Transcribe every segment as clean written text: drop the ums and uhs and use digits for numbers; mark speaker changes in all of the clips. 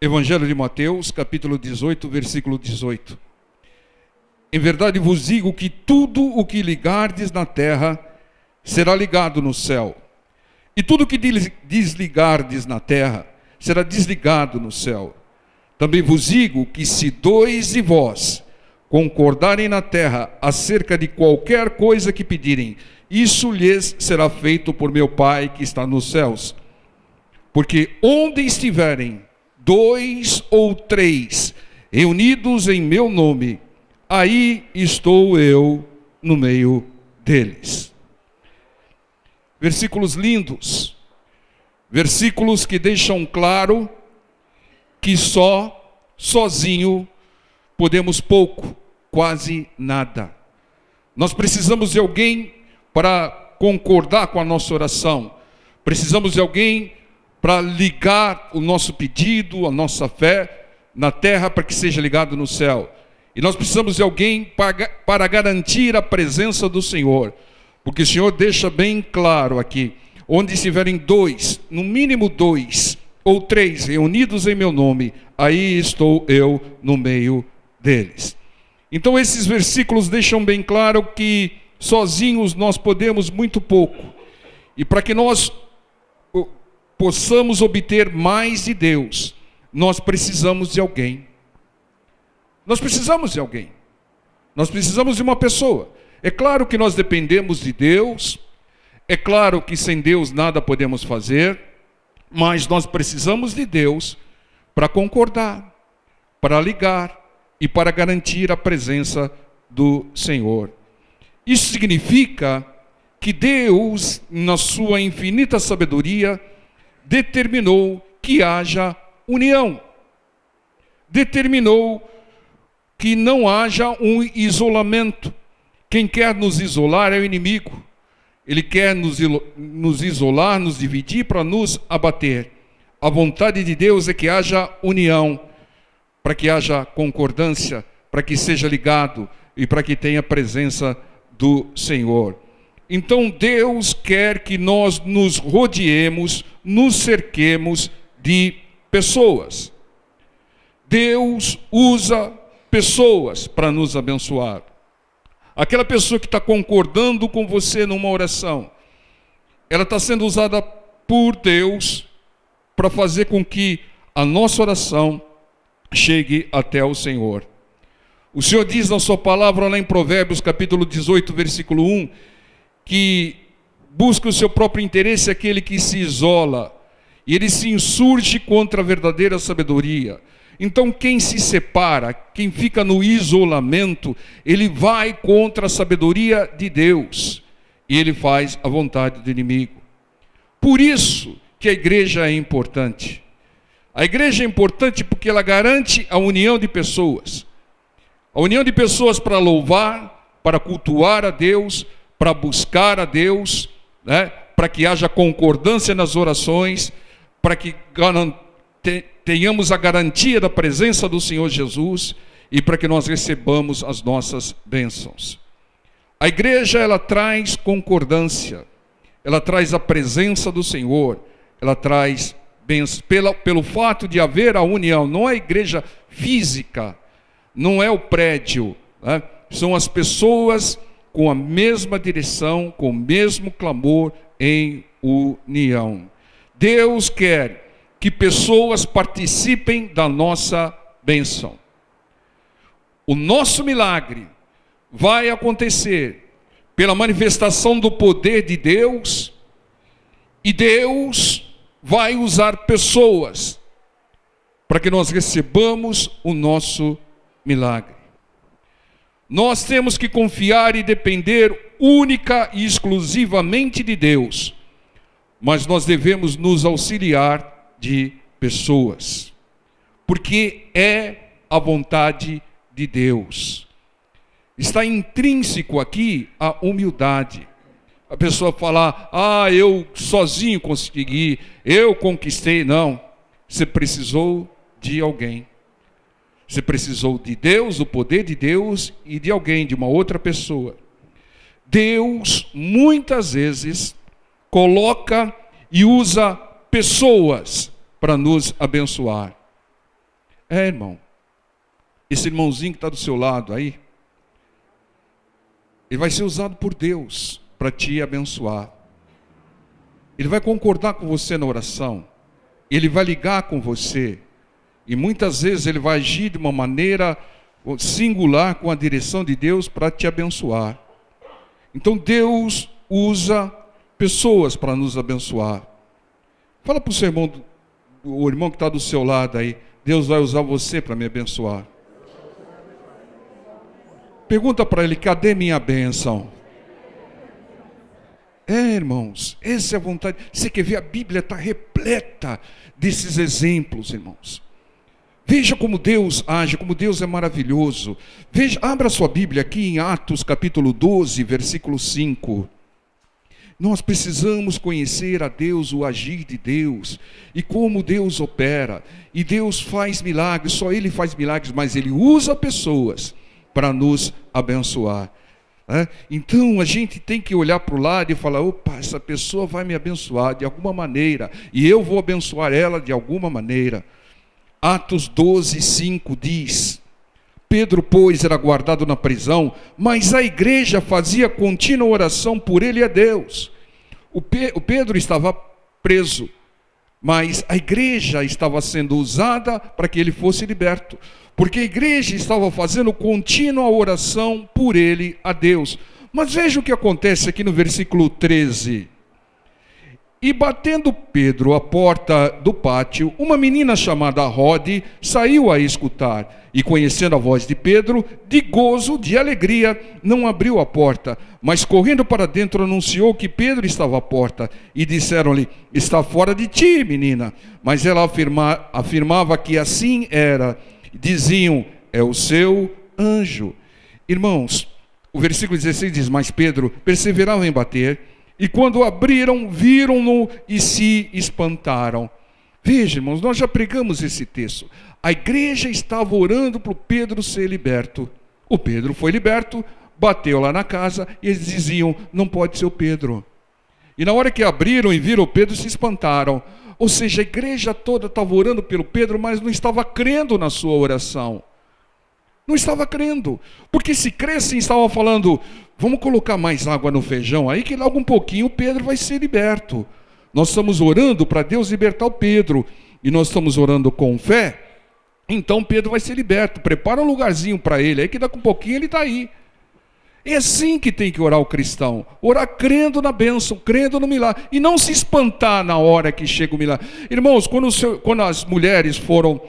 Speaker 1: Evangelho de Mateus, capítulo 18, versículo 18. Em verdade vos digo que tudo o que ligardes na terra será ligado no céu, e tudo o que desligardes na terra será desligado no céu. Também vos digo que se dois de vós concordarem na terra acerca de qualquer coisa que pedirem, isso lhes será feito por meu Pai que está nos céus. Porque onde estiverem dois ou três reunidos em meu nome, aí estou eu no meio deles. Versículos lindos, versículos que deixam claro que sozinho podemos pouco, quase nada. Nós precisamos de alguém para concordar com a nossa oração, precisamos de alguém para ligar o nosso pedido, a nossa fé na terra para que seja ligado no céu. E nós precisamos de alguém para garantir a presença do Senhor, porque o Senhor deixa bem claro aqui, onde estiverem dois, no mínimo dois ou três reunidos em meu nome, aí estou eu no meio deles. Então esses versículos deixam bem claro que sozinhos nós podemos muito pouco, e para que nós possamos obter mais de Deus, nós precisamos de alguém. Nós precisamos de alguém. Nós precisamos de uma pessoa. É claro que nós dependemos de Deus, é claro que sem Deus nada podemos fazer, mas nós precisamos de Deus para concordar, para ligar e para garantir a presença do Senhor. Isso significa que Deus, na sua infinita sabedoria, determinou que haja união. Determinou que não haja um isolamento. Quem quer nos isolar é o inimigo. Ele quer nos isolar, nos dividir para nos abater. A vontade de Deus é que haja união, para que haja concordância, para que seja ligado e para que tenha presença do Senhor. Então Deus quer que nós nos rodeemos, nos cerquemos de pessoas. Deus usa pessoas para nos abençoar. Aquela pessoa que está concordando com você numa oração, ela está sendo usada por Deus para fazer com que a nossa oração chegue até o Senhor. O Senhor diz na sua palavra lá em Provérbios capítulo 18, versículo 1, que busca o seu próprio interesse aquele que se isola, e ele se insurge contra a verdadeira sabedoria. Então quem se separa, quem fica no isolamento, ele vai contra a sabedoria de Deus, e ele faz a vontade do inimigo. Por isso que a igreja é importante. A igreja é importante porque ela garante a união de pessoas. A união de pessoas para louvar, para cultuar a Deus, para buscar a Deus, né? Para que haja concordância nas orações, para que tenhamos a garantia da presença do Senhor Jesus e para que nós recebamos as nossas bênçãos. A igreja, ela traz concordância, ela traz a presença do Senhor, ela traz bênçãos, pelo fato de haver a união. Não é a igreja física, não é o prédio, né? São as pessoas com a mesma direção, com o mesmo clamor em união. Deus quer que pessoas participem da nossa bênção. O nosso milagre vai acontecer pela manifestação do poder de Deus, e Deus vai usar pessoas para que nós recebamos o nosso milagre. Nós temos que confiar e depender única e exclusivamente de Deus, mas nós devemos nos auxiliar de pessoas, porque é a vontade de Deus. Está intrínseco aqui a humildade. A pessoa falar, eu sozinho consegui, eu conquistei. Não, você precisou de alguém. Você precisou de Deus, do poder de Deus e de alguém, de uma outra pessoa. Deus, muitas vezes, coloca e usa pessoas para nos abençoar. Irmão, esse irmãozinho que está do seu lado aí, ele vai ser usado por Deus para te abençoar. Ele vai concordar com você na oração. Ele vai ligar com você. E muitas vezes ele vai agir de uma maneira singular com a direção de Deus para te abençoar. Então Deus usa pessoas para nos abençoar. Fala para o seu irmão, o irmão que está do seu lado aí, Deus vai usar você para me abençoar. Pergunta para ele, cadê minha bênção? Irmãos, essa é a vontade. Você quer ver, a Bíblia está repleta desses exemplos, irmãos. Veja como Deus age, como Deus é maravilhoso. Veja, abra sua Bíblia aqui em Atos capítulo 12, versículo 5. Nós precisamos conhecer a Deus, o agir de Deus, e como Deus opera. E Deus faz milagres, só Ele faz milagres, mas Ele usa pessoas para nos abençoar. Então a gente tem que olhar para o lado e falar, opa, essa pessoa vai me abençoar de alguma maneira, e eu vou abençoar ela de alguma maneira. Atos 12, 5 diz, Pedro, pois, era guardado na prisão, mas a igreja fazia contínua oração por ele e a Deus. O Pedro estava preso, mas a igreja estava sendo usada para que ele fosse liberto, porque a igreja estava fazendo contínua oração por ele a Deus. Mas veja o que acontece aqui no versículo 13. E batendo Pedro à porta do pátio, uma menina chamada Rode saiu a escutar, e conhecendo a voz de Pedro, de gozo, de alegria, não abriu a porta, mas correndo para dentro anunciou que Pedro estava à porta, e disseram-lhe, está fora de ti, menina. Mas ela afirmava que assim era. Diziam, é o seu anjo. Irmãos, o versículo 16 diz, mas Pedro perseverava em bater, e quando abriram, viram-no e se espantaram. Veja, irmãos, nós já pregamos esse texto. A igreja estava orando para o Pedro ser liberto. O Pedro foi liberto, bateu lá na casa, e eles diziam, não pode ser o Pedro. E na hora que abriram e viram o Pedro, se espantaram. Ou seja, a igreja toda estava orando pelo Pedro, mas não estava crendo na sua oração. Não estava crendo. Porque se crescem, estava falando, vamos colocar mais água no feijão aí, que logo um pouquinho o Pedro vai ser liberto. Nós estamos orando para Deus libertar o Pedro. E nós estamos orando com fé. Então Pedro vai ser liberto. Prepara um lugarzinho para ele, aí que daqui a um pouquinho ele está aí. É assim que tem que orar o cristão. Orar crendo na bênção, crendo no milagre. E não se espantar na hora que chega o milagre. Irmãos, quando as mulheres foram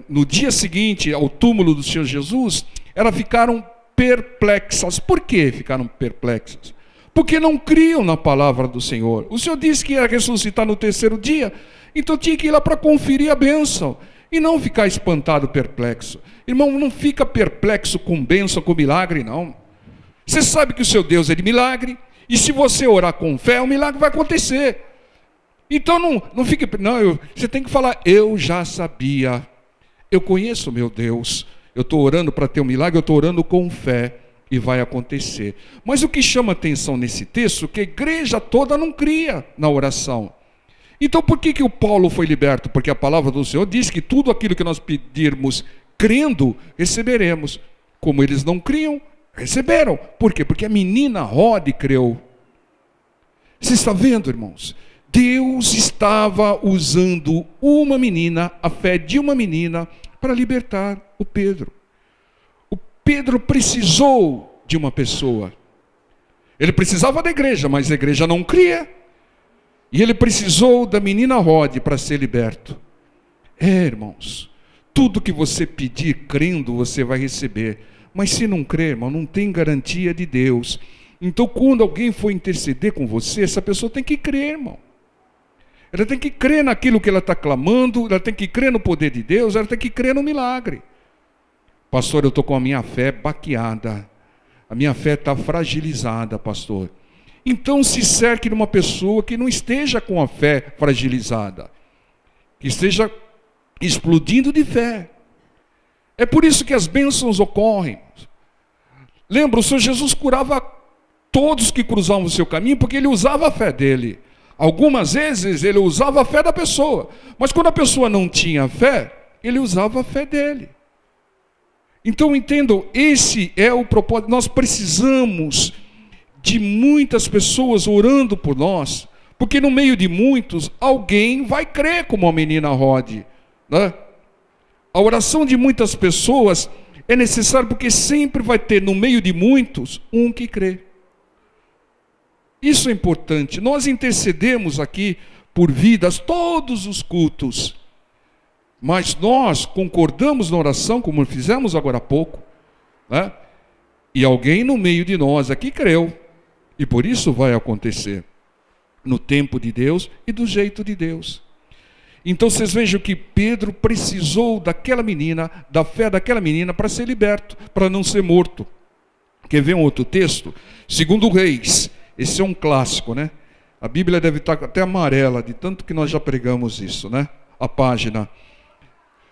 Speaker 1: no dia seguinte ao túmulo do Senhor Jesus, elas ficaram perplexas. Por que ficaram perplexas? Porque não criam na palavra do Senhor. O Senhor disse que ia ressuscitar no terceiro dia. Então tinha que ir lá para conferir a bênção. E não ficar espantado, perplexo. Irmão, não fica perplexo com bênção, com milagre, não. Você sabe que o seu Deus é de milagre. E se você orar com fé, o milagre vai acontecer. Então não fique... você tem que falar, eu já sabia. Eu conheço o meu Deus. Eu estou orando para ter um milagre, eu estou orando com fé. E vai acontecer. Mas o que chama atenção nesse texto é que a igreja toda não cria na oração. Então por que o Paulo foi liberto? Porque a palavra do Senhor diz que tudo aquilo que nós pedirmos crendo, receberemos. Como eles não criam, receberam. Por quê? Porque a menina Rode creu. Você está vendo, irmãos? Deus estava usando uma menina, a fé de uma menina, para libertar o Pedro. O Pedro precisou de uma pessoa. Ele precisava da igreja, mas a igreja não cria. E ele precisou da menina Rode para ser liberto. Irmãos, tudo que você pedir crendo, você vai receber. Mas se não crer, irmão, não tem garantia de Deus. Então, quando alguém for interceder com você, essa pessoa tem que crer, irmão. Ela tem que crer naquilo que ela está clamando, ela tem que crer no poder de Deus, ela tem que crer no milagre. Pastor, eu estou com a minha fé baqueada. A minha fé está fragilizada, pastor. Então se cerque de uma pessoa que não esteja com a fé fragilizada, que esteja explodindo de fé. É por isso que as bênçãos ocorrem. Lembra, o Senhor Jesus curava todos que cruzavam o seu caminho, porque ele usava a fé dele. Algumas vezes ele usava a fé da pessoa, mas quando a pessoa não tinha fé, Ele usava a fé dele. Então entendam, esse é o propósito. Nós precisamos de muitas pessoas orando por nós, porque no meio de muitos, alguém vai crer como a menina Rode, né? A oração de muitas pessoas é necessária, porque sempre vai ter no meio de muitos um que crê. Isso é importante. Nós intercedemos aqui por vidas todos os cultos, mas nós concordamos na oração, como fizemos agora há pouco, né? E alguém no meio de nós aqui creu, e por isso vai acontecer no tempo de Deus e do jeito de Deus. Então vocês vejam que Pedro precisou daquela menina, da fé daquela menina, para ser liberto, para não ser morto. Quer ver um outro texto? 2 Reis, esse é um clássico, né? A Bíblia deve estar até amarela, de tanto que nós já pregamos isso, né? A página.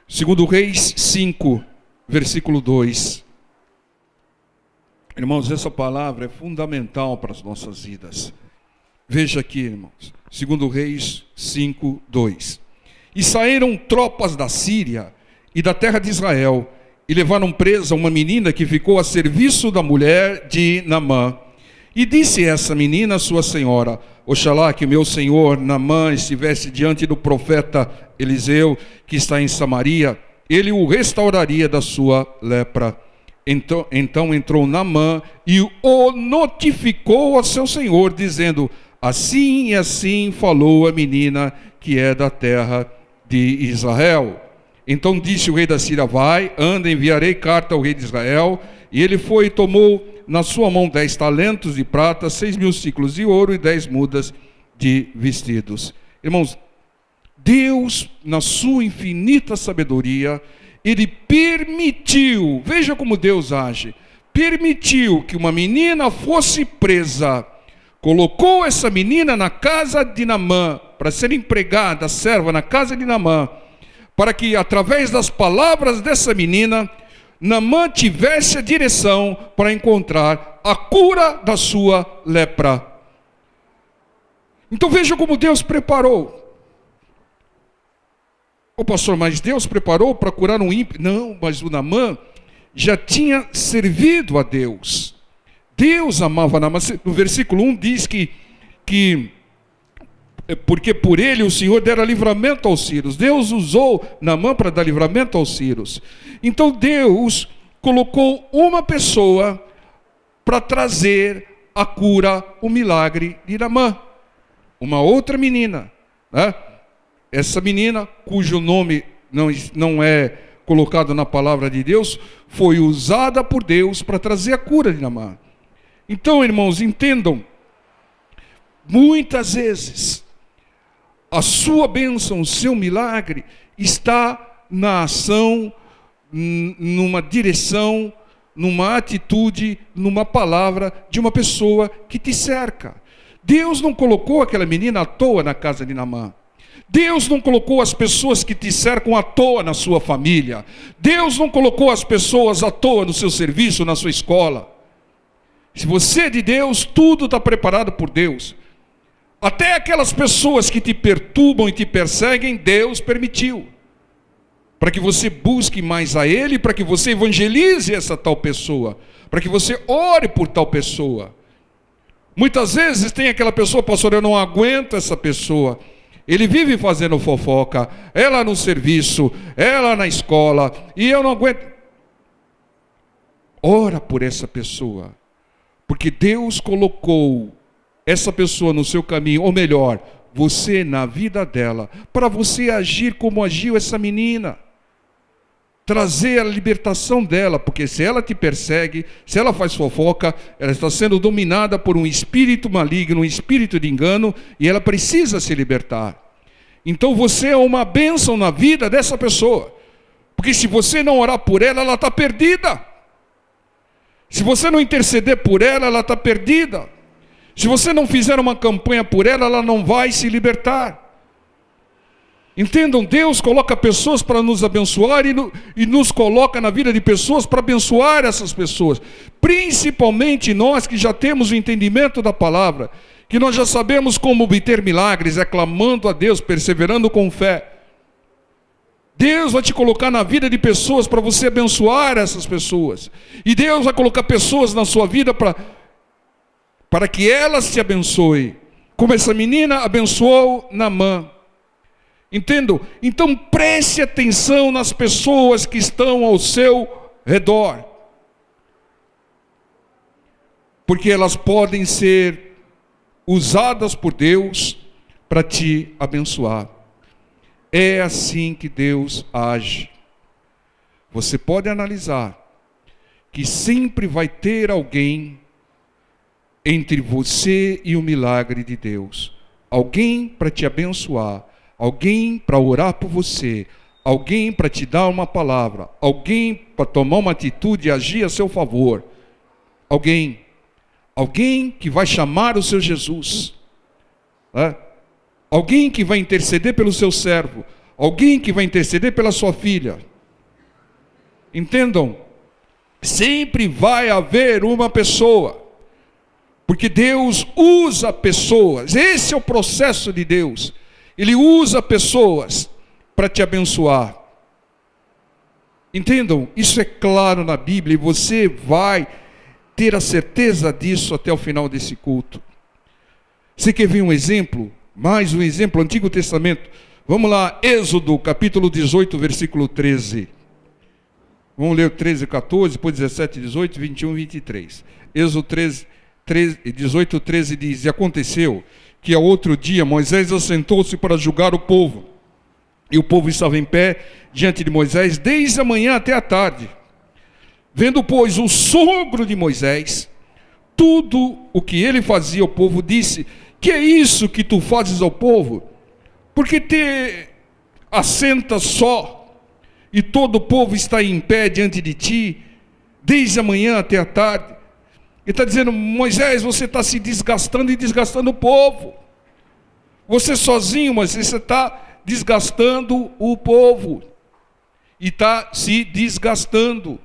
Speaker 1: 2 Reis 5, versículo 2. Irmãos, essa palavra é fundamental para as nossas vidas. Veja aqui, irmãos. 2 Reis 5, 2. E saíram tropas da Síria e da terra de Israel, e levaram presa uma menina que ficou a serviço da mulher de Naamã. E disse essa menina à sua senhora: oxalá que meu senhor Naamã estivesse diante do profeta Eliseu, que está em Samaria, ele o restauraria da sua lepra. Então entrou Naamã e o notificou ao seu senhor, dizendo: assim e assim falou a menina que é da terra de Israel. Então disse o rei da Síria: vai, anda, enviarei carta ao rei de Israel. E ele foi e tomou na sua mão 10 talentos de prata, 6.000 ciclos de ouro e 10 mudas de vestidos. Irmãos, Deus, na sua infinita sabedoria, Ele permitiu, veja como Deus age, permitiu que uma menina fosse presa, colocou essa menina na casa de Naamã, para ser empregada, serva na casa de Naamã, para que através das palavras dessa menina, Naamã tivesse a direção para encontrar a cura da sua lepra. Então veja como Deus preparou. Ô pastor, mas Deus preparou para curar um ímpio? Não, mas o Naamã já tinha servido a Deus. Deus amava Naamã. No versículo 1 diz que porque por ele o Senhor dera livramento aos sírios. Deus usou Naamã para dar livramento aos sírios. Então Deus colocou uma pessoa para trazer a cura, o milagre de Naamã. Uma outra menina, né? Essa menina, cujo nome não é colocado na palavra de Deus, foi usada por Deus para trazer a cura de Naamã. Então, irmãos, entendam, muitas vezes a sua bênção, o seu milagre está na ação, numa direção, numa atitude, numa palavra de uma pessoa que te cerca. Deus não colocou aquela menina à toa na casa de Naamã. Deus não colocou as pessoas que te cercam à toa na sua família. Deus não colocou as pessoas à toa no seu serviço, na sua escola. Se você é de Deus, tudo está preparado por Deus. Até aquelas pessoas que te perturbam e te perseguem, Deus permitiu. Para que você busque mais a Ele, para que você evangelize essa tal pessoa, para que você ore por tal pessoa. Muitas vezes tem aquela pessoa: pastor, eu não aguento essa pessoa. Ele vive fazendo fofoca, ela no serviço, ela na escola, e eu não aguento. Ora por essa pessoa, porque Deus colocou essa pessoa no seu caminho, ou melhor, você na vida dela, para você agir como agiu essa menina. Trazer a libertação dela, porque se ela te persegue, se ela faz fofoca, ela está sendo dominada por um espírito maligno, um espírito de engano, e ela precisa se libertar. Então você é uma bênção na vida dessa pessoa, porque se você não orar por ela, ela está perdida. Se você não interceder por ela, ela está perdida. Se você não fizer uma campanha por ela, ela não vai se libertar. Entendam, Deus coloca pessoas para nos abençoar e nos coloca na vida de pessoas para abençoar essas pessoas. Principalmente nós que já temos o entendimento da palavra, que nós já sabemos como obter milagres, é clamando a Deus, perseverando com fé. Deus vai te colocar na vida de pessoas para você abençoar essas pessoas. E Deus vai colocar pessoas na sua vida para que elas te abençoem. Como essa menina abençoou Naamã. Entendo? Então preste atenção nas pessoas que estão ao seu redor. Porque elas podem ser usadas por Deus para te abençoar. É assim que Deus age. Você pode analisar que sempre vai ter alguém entre você e o milagre de Deus. Alguém para te abençoar, alguém para orar por você, alguém para te dar uma palavra, alguém para tomar uma atitude e agir a seu favor. Alguém que vai chamar o seu Jesus. Alguém que vai interceder pelo seu servo. Alguém que vai interceder pela sua filha. Entendam? Sempre vai haver uma pessoa. Porque Deus usa pessoas. Esse é o processo de Deus. Ele usa pessoas para te abençoar. Entendam? Isso é claro na Bíblia. E você vai ter a certeza disso até o final desse culto. Você quer ver um exemplo? Mais um exemplo, Antigo Testamento. Vamos lá, Êxodo, capítulo 18, versículo 13. Vamos ler o 13, 14, depois 17, 18, 21 e 23. Êxodo 18, 13 diz: E aconteceu que ao outro dia Moisés assentou-se para julgar o povo. E o povo estava em pé diante de Moisés desde a manhã até a tarde. Vendo, pois, o sogro de Moisés, tudo o que ele fazia ao povo, disse: Que é isso que tu fazes ao povo? Porque te assentas só, e todo o povo está em pé diante de ti, desde a manhã até a tarde. Ele está dizendo: Moisés, você está se desgastando e desgastando o povo. Você sozinho, mas você está desgastando o povo. E está se desgastando.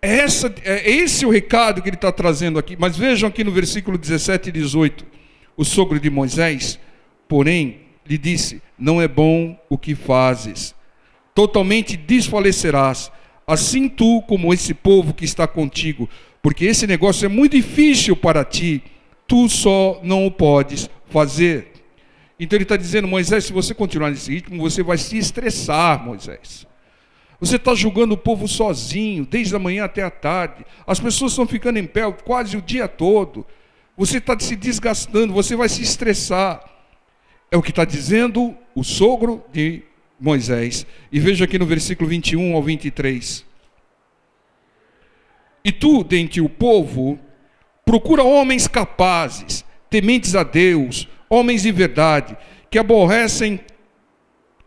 Speaker 1: Esse é o recado que ele está trazendo aqui. Mas vejam aqui no versículo 17 e 18. O sogro de Moisés, porém, lhe disse: Não é bom o que fazes. Totalmente desfalecerás, assim tu como esse povo que está contigo. Porque esse negócio é muito difícil para ti. Tu só não o podes fazer. Então ele está dizendo: Moisés, se você continuar nesse ritmo, você vai se estressar, Moisés. Você está julgando o povo sozinho, desde a manhã até a tarde. As pessoas estão ficando em pé quase o dia todo. Você está se desgastando, você vai se estressar. É o que está dizendo o sogro de Moisés. E veja aqui no versículo 21 ao 23. E tu, dentre o povo, procura homens capazes, tementes a Deus, homens de verdade, que aborrecem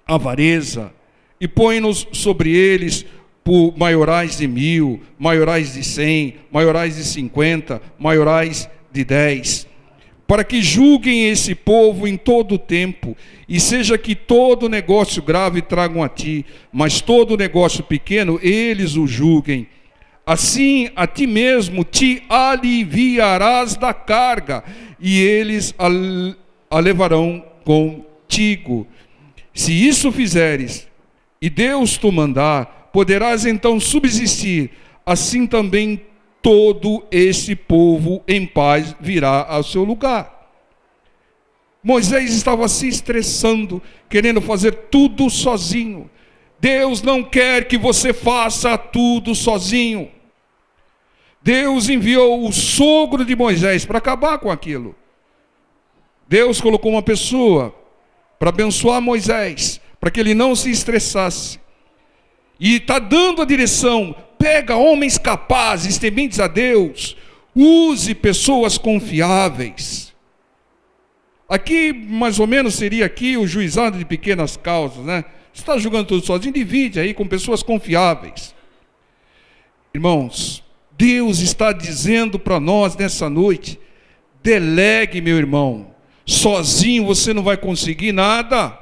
Speaker 1: a avareza, e põe-nos sobre eles por maiorais de 1000, maiorais de 100, maiorais de 50, maiorais de 10, para que julguem esse povo em todo o tempo, e seja que todo negócio grave tragam a ti, mas todo negócio pequeno eles o julguem. Assim a ti mesmo te aliviarás da carga, e eles a levarão contigo. Se isso fizeres, e Deus te mandar, poderás então subsistir. Assim também todo esse povo em paz virá ao seu lugar. Moisés estava se estressando, querendo fazer tudo sozinho. Deus não quer que você faça tudo sozinho. Deus enviou o sogro de Moisés para acabar com aquilo. Deus colocou uma pessoa para abençoar Moisés, para que ele não se estressasse. E está dando a direção: pega homens capazes, tementes a Deus, use pessoas confiáveis. Aqui, mais ou menos, seria aqui o juizado de pequenas causas, né? Você está julgando tudo sozinho, divide aí com pessoas confiáveis. Irmãos, Deus está dizendo para nós nessa noite: delegue, meu irmão. Sozinho você não vai conseguir nada.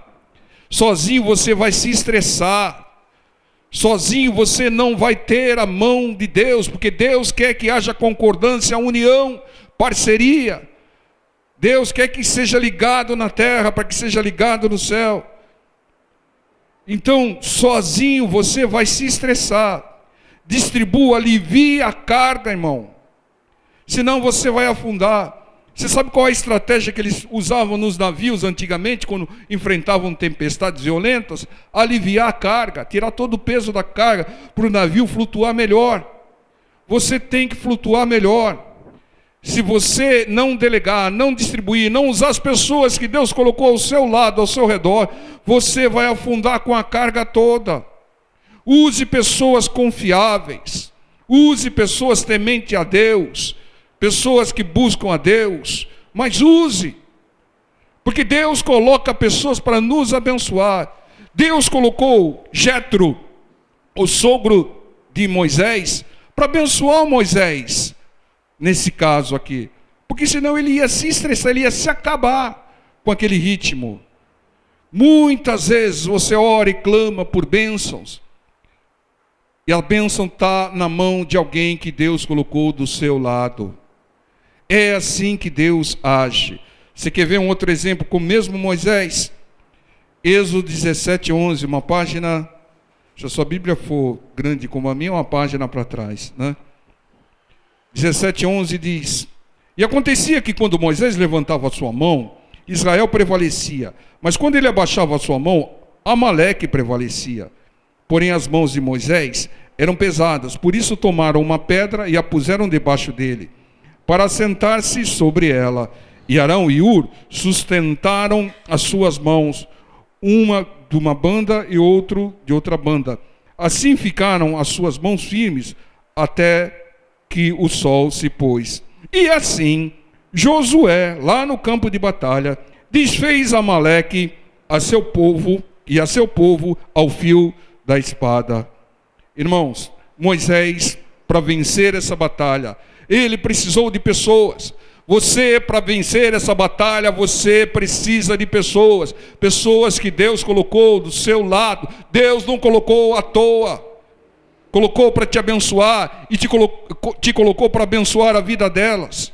Speaker 1: Sozinho você vai se estressar. Sozinho você não vai ter a mão de Deus, porque Deus quer que haja concordância, união, parceria. Deus quer que seja ligado na terra para que seja ligado no céu. Então, sozinho você vai se estressar. Distribua, alivie a carga, irmão. Senão você vai afundar. Você sabe qual é a estratégia que eles usavam nos navios antigamente, quando enfrentavam tempestades violentas? Aliviar a carga, tirar todo o peso da carga, para o navio flutuar melhor. Você tem que flutuar melhor. Se você não delegar, não distribuir, não usar as pessoas que Deus colocou ao seu lado, ao seu redor, você vai afundar com a carga toda. Use pessoas confiáveis. Use pessoas tementes a Deus. Pessoas que buscam a Deus. Mas use. Porque Deus coloca pessoas para nos abençoar. Deus colocou Jetro, o sogro de Moisés, para abençoar Moisés. Nesse caso aqui, porque senão ele ia se estressar, ele ia se acabar com aquele ritmo. Muitas vezes você ora e clama por bênçãos, e a bênção está na mão de alguém que Deus colocou do seu lado. É assim que Deus age. Você quer ver um outro exemplo com o mesmo Moisés? Êxodo 17:11, uma página, se a sua Bíblia for grande como a minha, uma página para trás, né? 17:11 diz: E acontecia que quando Moisés levantava a sua mão, Israel prevalecia. Mas quando ele abaixava a sua mão, Amaleque prevalecia. Porém as mãos de Moisés eram pesadas. Por isso tomaram uma pedra e a puseram debaixo dele, para assentar-se sobre ela. E Arão e Hur sustentaram as suas mãos, uma de uma banda e outro de outra banda. Assim ficaram as suas mãos firmes até que o sol se pôs. E assim Josué, lá no campo de batalha, desfez Amaleque a seu povo e a seu povo ao fio da espada. Irmãos, Moisés, para vencer essa batalha, ele precisou de pessoas. Você, para vencer essa batalha, você precisa de pessoas. Pessoas que Deus colocou do seu lado. Deus não colocou à toa. Colocou para te abençoar e te colocou para abençoar a vida delas.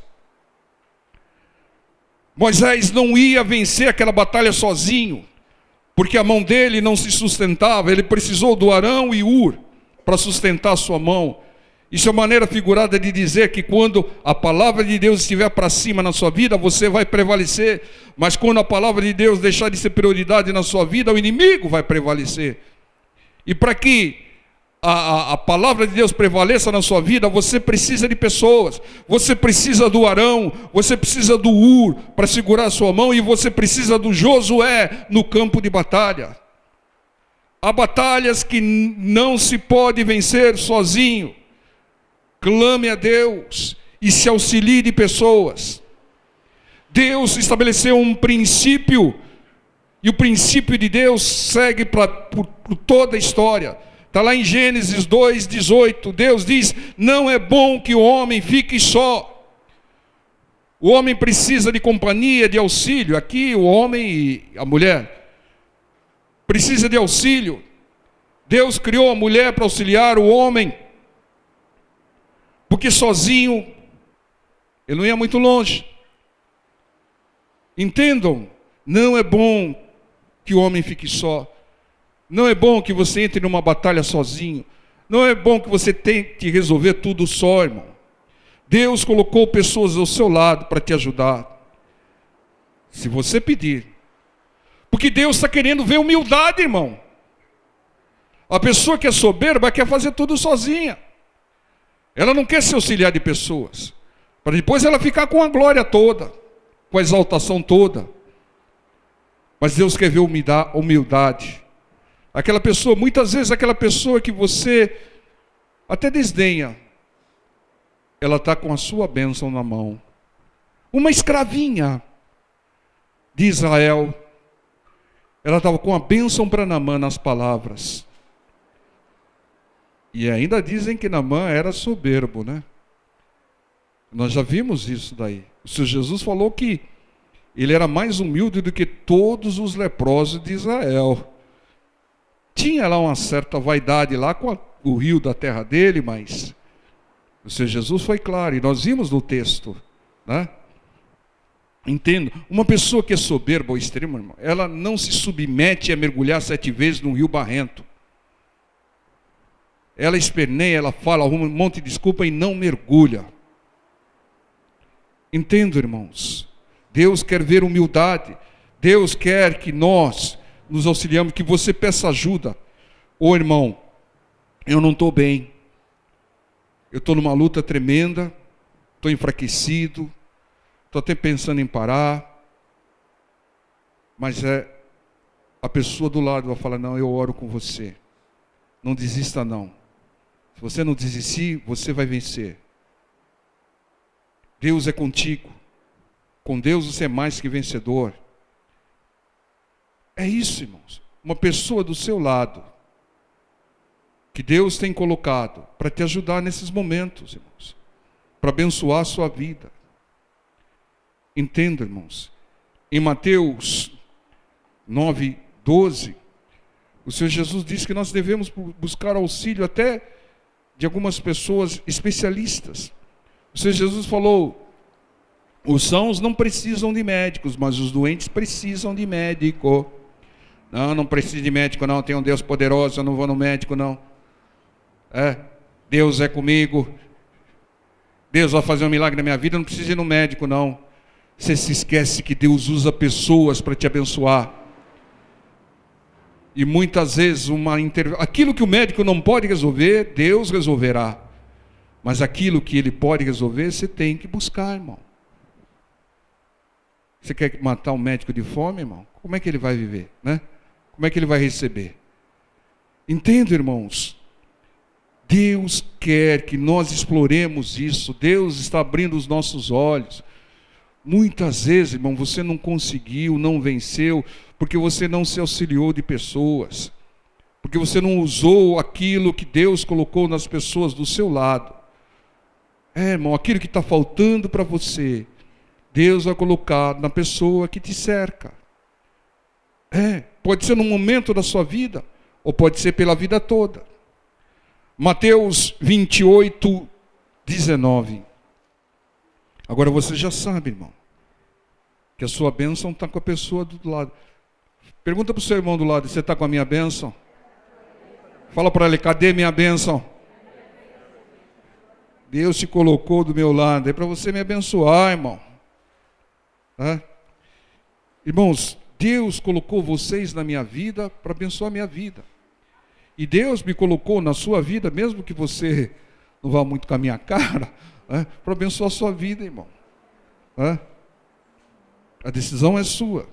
Speaker 1: Moisés não ia vencer aquela batalha sozinho, porque a mão dele não se sustentava. Ele precisou do Arão e Hur para sustentar a sua mão. Isso é uma maneira figurada de dizer que quando a palavra de Deus estiver para cima na sua vida, você vai prevalecer. Mas quando a palavra de Deus deixar de ser prioridade na sua vida, o inimigo vai prevalecer. E para que a palavra de Deus prevaleça na sua vida, você precisa de pessoas. Você precisa do Arão, você precisa do Hur para segurar a sua mão, e você precisa do Josué no campo de batalha. Há batalhas que não se pode vencer sozinho. Clame a Deus e se auxilie de pessoas. Deus estabeleceu um princípio, e o princípio de Deus segue por toda a história. Está lá em Gênesis 2:18, Deus diz: não é bom que o homem fique só. O homem precisa de companhia, de auxílio. Aqui o homem e a mulher precisa de auxílio. Deus criou a mulher para auxiliar o homem, porque sozinho ele não ia muito longe. Entendam, não é bom que o homem fique só. Não é bom que você entre numa batalha sozinho. Não é bom que você tente resolver tudo só, irmão. Deus colocou pessoas ao seu lado para te ajudar, se você pedir. Porque Deus está querendo ver humildade, irmão. A pessoa que é soberba quer fazer tudo sozinha. Ela não quer se auxiliar de pessoas, para depois ela ficar com a glória toda, com a exaltação toda. Mas Deus quer ver humildade. Aquela pessoa, muitas vezes aquela pessoa que você até desdenha, ela está com a sua bênção na mão. Uma escravinha de Israel, ela estava com a bênção para Naamã nas palavras. E ainda dizem que Naamã era soberbo, né? Nós já vimos isso daí. O Senhor Jesus falou que ele era mais humilde do que todos os leprosos de Israel. Tinha lá uma certa vaidade lá com o rio da terra dele, mas o Senhor Jesus foi claro, e nós vimos no texto, né? Entendo? Uma pessoa que é soberba ao extremo, irmão, ela não se submete a mergulhar 7 vezes num rio barrento. Ela esperneia, ela fala um monte de desculpa e não mergulha. Entendo, irmãos? Deus quer ver humildade. Deus quer que nós nos auxiliamos, que você peça ajuda. Ô irmão, eu não estou bem. Eu estou numa luta tremenda. Estou enfraquecido. Estou até pensando em parar. Mas a pessoa do lado vai falar, não, eu oro com você. Não desista não. Se você não desistir, você vai vencer. Deus é contigo. Com Deus você é mais que vencedor. É isso, irmãos. Uma pessoa do seu lado, que Deus tem colocado para te ajudar nesses momentos, irmãos. Para abençoar a sua vida. Entenda, irmãos. Em Mateus 9:12, o Senhor Jesus disse que nós devemos buscar auxílio até de algumas pessoas especialistas. O Senhor Jesus falou, os sãos não precisam de médicos, mas os doentes precisam de médico. Não preciso de médico não, tem um Deus poderoso, eu não vou no médico não. Deus é comigo, Deus vai fazer um milagre na minha vida, eu não preciso ir no médico não. Você se esquece que Deus usa pessoas para te abençoar. E muitas vezes aquilo que o médico não pode resolver, Deus resolverá. Mas aquilo que ele pode resolver, você tem que buscar, irmão. Você quer matar um médico de fome, irmão? Como é que ele vai viver, né? Como é que ele vai receber? Entenda, irmãos. Deus quer que nós exploremos isso. Deus está abrindo os nossos olhos. Muitas vezes, irmão, você não conseguiu, não venceu, porque você não se auxiliou de pessoas, porque você não usou aquilo que Deus colocou nas pessoas do seu lado. Irmão, aquilo que está faltando para você, Deus vai colocar na pessoa que te cerca. Pode ser num momento da sua vida, ou pode ser pela vida toda. Mateus 28:19. Agora você já sabe, irmão, que a sua bênção está com a pessoa do lado. Pergunta para o seu irmão do lado, você está com a minha bênção? Fala para ele, cadê minha bênção? Deus te colocou do meu lado, é para você me abençoar, irmão. Irmãos, Deus colocou vocês na minha vida para abençoar a minha vida. E Deus me colocou na sua vida, mesmo que você não vá muito com a minha cara, para abençoar a sua vida, irmão. A decisão é sua.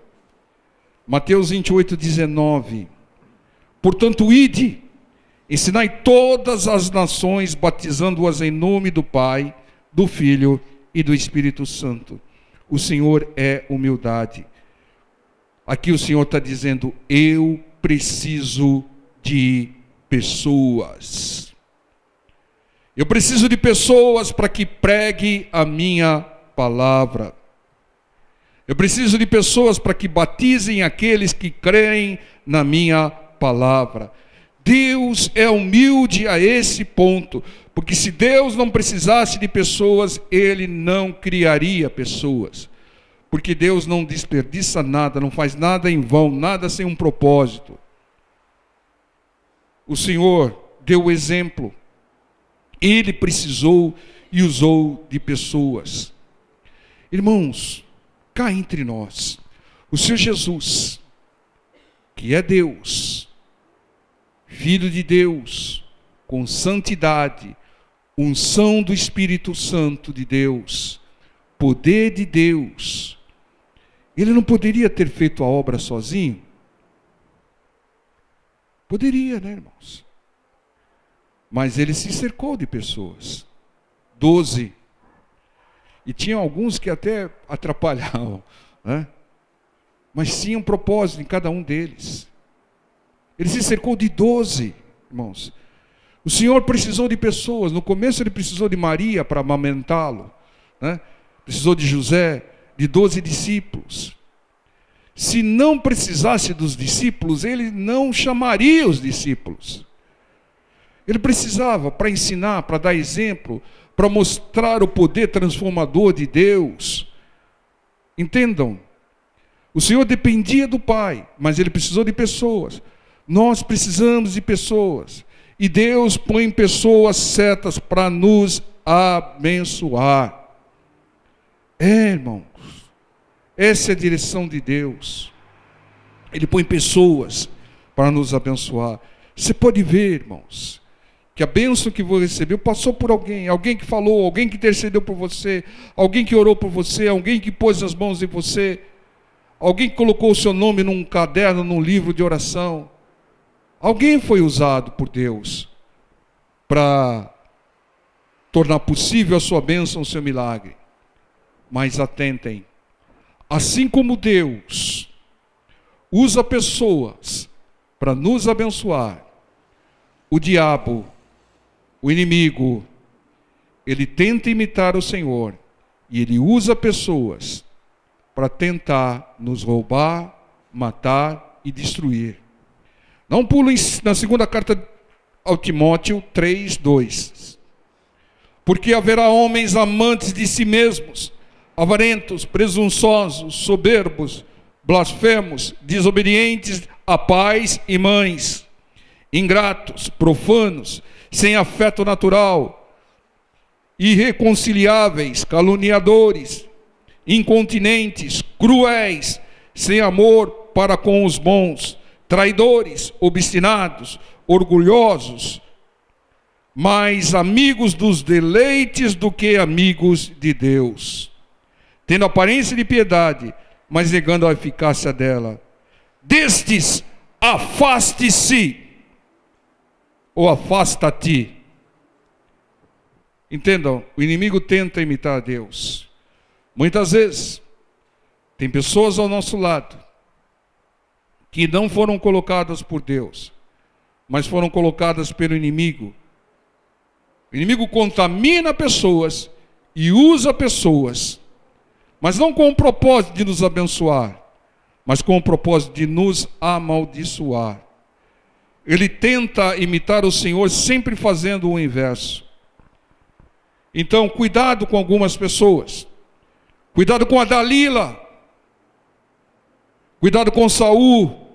Speaker 1: Mateus 28:19. Portanto, ide, ensinai todas as nações, batizando-as em nome do Pai, do Filho e do Espírito Santo. O Senhor é humildade. Aqui o Senhor está dizendo, eu preciso de pessoas. Eu preciso de pessoas para que pregue a minha palavra. Eu preciso de pessoas para que batizem aqueles que creem na minha palavra. Deus é humilde a esse ponto, porque se Deus não precisasse de pessoas, Ele não criaria pessoas. Porque Deus não desperdiça nada, não faz nada em vão, nada sem um propósito. O Senhor deu o exemplo. Ele precisou e usou de pessoas. Irmãos, cá entre nós, o Senhor Jesus, que é Deus, Filho de Deus, com santidade, unção do Espírito Santo de Deus, poder de Deus, Ele não poderia ter feito a obra sozinho? Poderia, né, irmãos? Mas Ele se cercou de pessoas, 12. E tinha alguns que até atrapalhavam, né? Mas tinha um propósito em cada um deles. Ele se cercou de 12, irmãos. O Senhor precisou de pessoas. No começo Ele precisou de Maria para amamentá-lo, né? Precisou de José, de 12 discípulos. Se não precisasse dos discípulos, Ele não chamaria os discípulos. Ele precisava para ensinar, para dar exemplo, para mostrar o poder transformador de Deus. Entendam, o Senhor dependia do Pai, mas Ele precisou de pessoas. Nós precisamos de pessoas. E Deus põe pessoas certas para nos abençoar. Irmãos, essa é a direção de Deus. Ele põe pessoas para nos abençoar. Você pode ver, irmãos, que a bênção que você recebeu passou por alguém. Alguém que falou, alguém que intercedeu por você, alguém que orou por você, alguém que pôs as mãos em você, alguém que colocou o seu nome num caderno, num livro de oração. Alguém foi usado por Deus para tornar possível a sua bênção, o seu milagre. Mas atentem, assim como Deus usa pessoas para nos abençoar, o diabo, o inimigo, ele tenta imitar o Senhor e ele usa pessoas para tentar nos roubar, matar e destruir. Não pulem na segunda carta ao Timóteo 3:2. Porque haverá homens amantes de si mesmos, avarentos, presunçosos, soberbos, blasfemos, desobedientes a pais e mães, ingratos, profanos, sem afeto natural, irreconciliáveis, caluniadores, incontinentes, cruéis, sem amor para com os bons, traidores, obstinados, orgulhosos, mais amigos dos deleites do que amigos de Deus, tendo aparência de piedade, mas negando a eficácia dela. Destes, afaste-se, ou afasta-te. Entendam, o inimigo tenta imitar a Deus. Muitas vezes, tem pessoas ao nosso lado, que não foram colocadas por Deus, mas foram colocadas pelo inimigo. O inimigo contamina pessoas e usa pessoas, mas não com o propósito de nos abençoar, mas com o propósito de nos amaldiçoar. Ele tenta imitar o Senhor, sempre fazendo o inverso. Então, cuidado com algumas pessoas. Cuidado com a Dalila. Cuidado com Saul.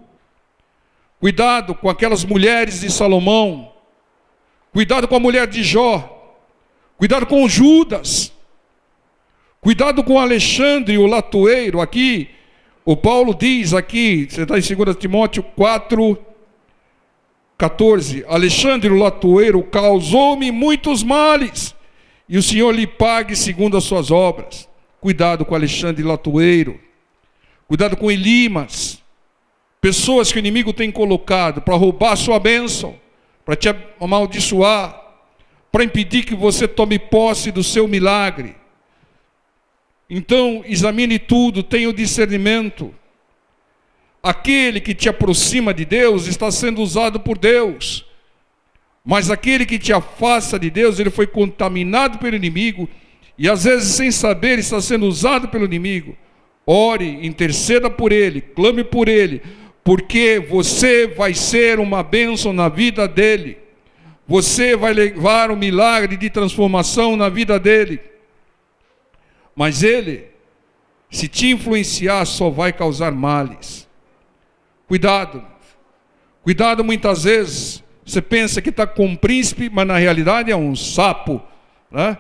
Speaker 1: Cuidado com aquelas mulheres de Salomão. Cuidado com a mulher de Jó. Cuidado com Judas. Cuidado com Alexandre, o latoeiro. Aqui, o Paulo diz aqui, você está em 2 Timóteo 4:14. Alexandre, o latoeiro, causou-me muitos males, e o Senhor lhe pague segundo as suas obras. Cuidado com Alexandre latoeiro. Cuidado com Elimas. Pessoas que o inimigo tem colocado para roubar a sua bênção, para te amaldiçoar, para impedir que você tome posse do seu milagre. Então, examine tudo, tenha o discernimento. Aquele que te aproxima de Deus está sendo usado por Deus. Mas aquele que te afasta de Deus, ele foi contaminado pelo inimigo, e às vezes sem saber está sendo usado pelo inimigo. Ore, interceda por ele, clame por ele, porque você vai ser uma bênção na vida dele. Você vai levar um milagre de transformação na vida dele. Mas ele, se te influenciar, só vai causar males. Cuidado. Cuidado, muitas vezes você pensa que está com um príncipe, mas na realidade é um sapo, né?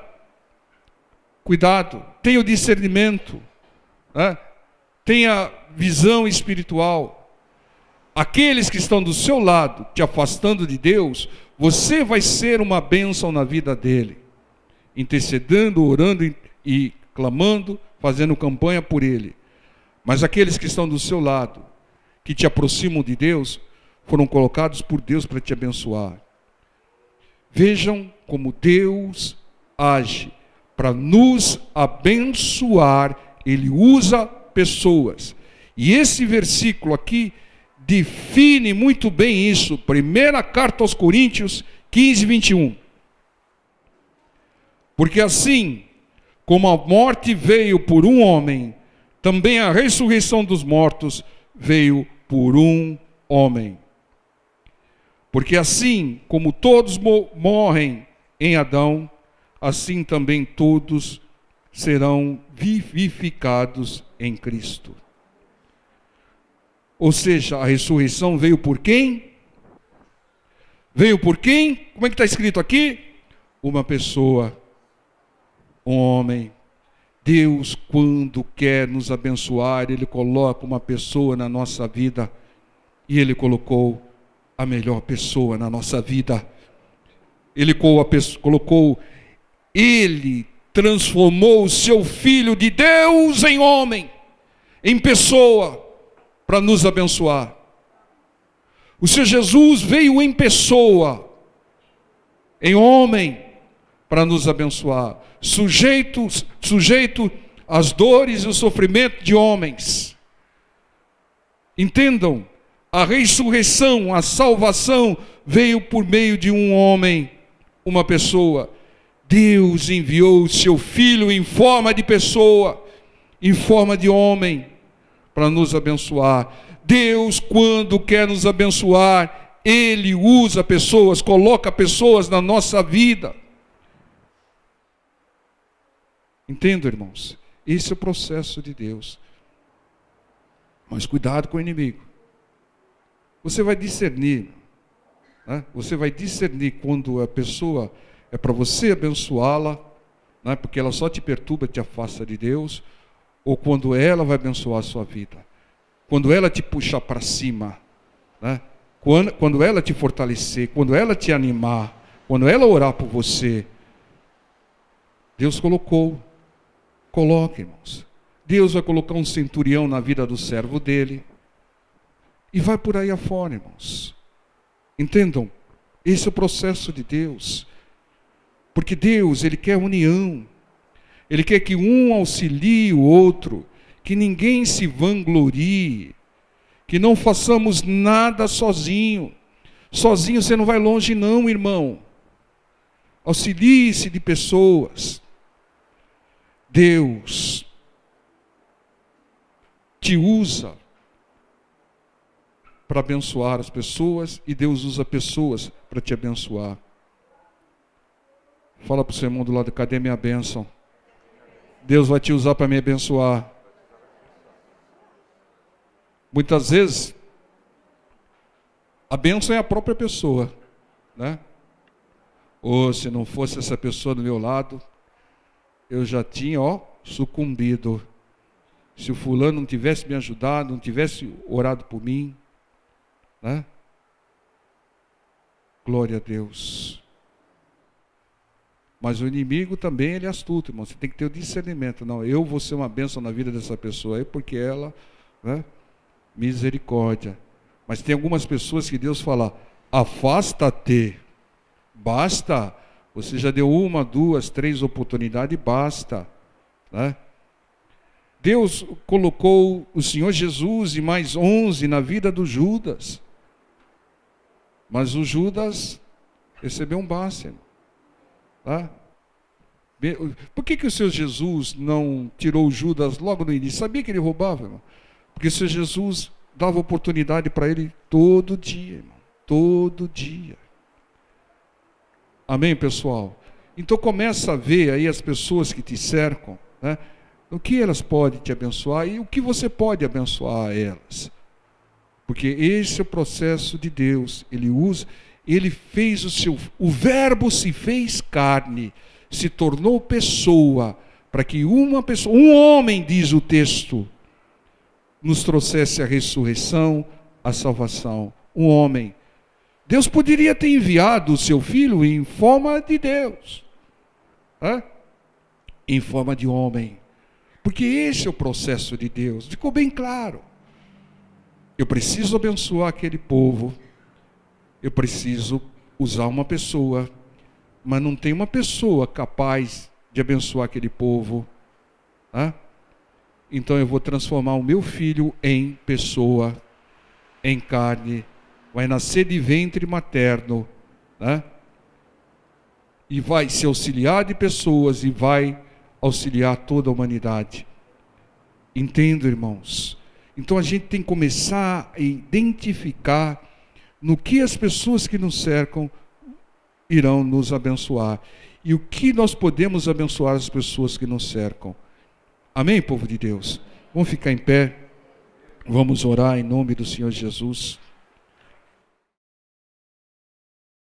Speaker 1: Cuidado, tenha o discernimento, né? Tenha visão espiritual. Aqueles que estão do seu lado, te afastando de Deus, você vai ser uma bênção na vida dele, intercedendo, orando e clamando, fazendo campanha por ele. Mas aqueles que estão do seu lado, que te aproximam de Deus, foram colocados por Deus para te abençoar. Vejam como Deus age para nos abençoar. Ele usa pessoas. E esse versículo aqui define muito bem isso. Primeira carta aos Coríntios 15:21. Porque assim como a morte veio por um homem, também a ressurreição dos mortos veio por um homem. Porque assim como todos morrem em Adão, assim também todos serão vivificados em Cristo. Ou seja, a ressurreição veio por quem? Veio por quem? Como é que está escrito aqui? Uma pessoa, um homem. Deus, quando quer nos abençoar, Ele coloca uma pessoa na nossa vida, e Ele colocou a melhor pessoa na nossa vida. Ele transformou o seu Filho de Deus em homem, em pessoa, para nos abençoar. O Senhor Jesus veio em pessoa, em homem, para nos abençoar, sujeito às dores e o sofrimento de homens. Entendam, a ressurreição, a salvação veio por meio de um homem, uma pessoa. Deus enviou o seu Filho em forma de pessoa, em forma de homem, para nos abençoar. Deus, quando quer nos abençoar, Ele usa pessoas, coloca pessoas na nossa vida. Entendo, irmãos? Esse é o processo de Deus. Mas cuidado com o inimigo. Você vai discernir, né? Você vai discernir quando a pessoa é para você abençoá-la, né? Porque ela só te perturba, te afasta de Deus, ou quando ela vai abençoar a sua vida. Quando ela te puxar para cima, né? Quando ela te fortalecer, quando ela te animar, quando ela orar por você. Deus coloca, irmãos. Deus vai colocar um centurião na vida do servo dele. E vai por aí afora, irmãos. Entendam? Esse é o processo de Deus. Porque Deus, Ele quer união. Ele quer que um auxilie o outro. Que ninguém se vanglorie. Que não façamos nada sozinho. Sozinho você não vai longe não, irmão. Auxilie-se de pessoas. Deus te usa para abençoar as pessoas, e Deus usa pessoas para te abençoar. Fala para o seu irmão do lado: cadê minha bênção? Deus vai te usar para me abençoar. Muitas vezes, a bênção é a própria pessoa, né? Ou se não fosse essa pessoa do meu lado, eu já tinha, sucumbido. Se o fulano não tivesse me ajudado, não tivesse orado por mim, né? Glória a Deus. Mas o inimigo também, ele é astuto, irmão. Você tem que ter o discernimento. Não, eu vou ser uma bênção na vida dessa pessoa aí, porque ela, né? Misericórdia. Mas tem algumas pessoas que Deus fala: afasta-te. Basta. Você já deu 1, 2, 3 oportunidades, basta, né? Deus colocou o Senhor Jesus e mais 11 na vida do Judas. Mas o Judas recebeu um basta, tá? Por que o Senhor Jesus não tirou o Judas logo no início? Sabia que ele roubava, irmão? Porque o Senhor Jesus dava oportunidade para ele todo dia, irmão. Todo dia. Amém, pessoal? Então começa a ver aí as pessoas que te cercam, né? O que elas podem te abençoar e o que você pode abençoar elas. Porque esse é o processo de Deus. Ele usa, Ele fez o verbo se fez carne, se tornou pessoa, para que uma pessoa, um homem, diz o texto, nos trouxesse a ressurreição, a salvação. Um homem. Deus poderia ter enviado o seu filho em forma de Deus, em forma de homem, porque esse é o processo de Deus. Ficou bem claro. Eu preciso abençoar aquele povo, eu preciso usar uma pessoa, mas não tem uma pessoa capaz de abençoar aquele povo. Então eu vou transformar o meu filho em pessoa, em carne, vai nascer de ventre materno, né? E vai se auxiliar de pessoas e vai auxiliar toda a humanidade. Entendo, irmãos? Então a gente tem que começar a identificar no que as pessoas que nos cercam irão nos abençoar. E o que nós podemos abençoar as pessoas que nos cercam? Amém, povo de Deus? Vamos ficar em pé. Vamos orar em nome do Senhor Jesus.